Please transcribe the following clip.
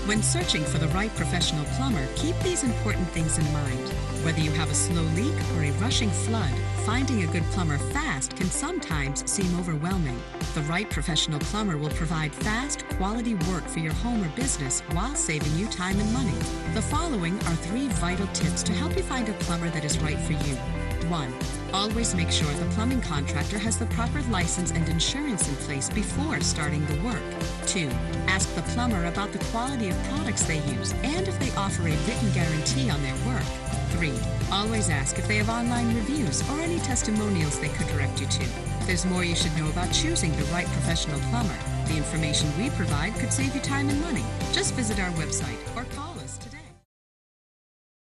When searching for the right professional plumber, keep these important things in mind. Whether you have a slow leak or a rushing flood, finding a good plumber fast can sometimes seem overwhelming. The right professional plumber will provide fast, quality work for your home or business while saving you time and money. The following are 3 vital tips to help you find a plumber that is right for you. 1. Always make sure the plumbing contractor has the proper license and insurance in place before starting the work. 2. Ask the plumber about the quality of products they use and if they offer a written guarantee on their work. 3. Always ask if they have online reviews or any testimonials they could direct you to. There's more you should know about choosing the right professional plumber. The information we provide could save you time and money. Just visit our website or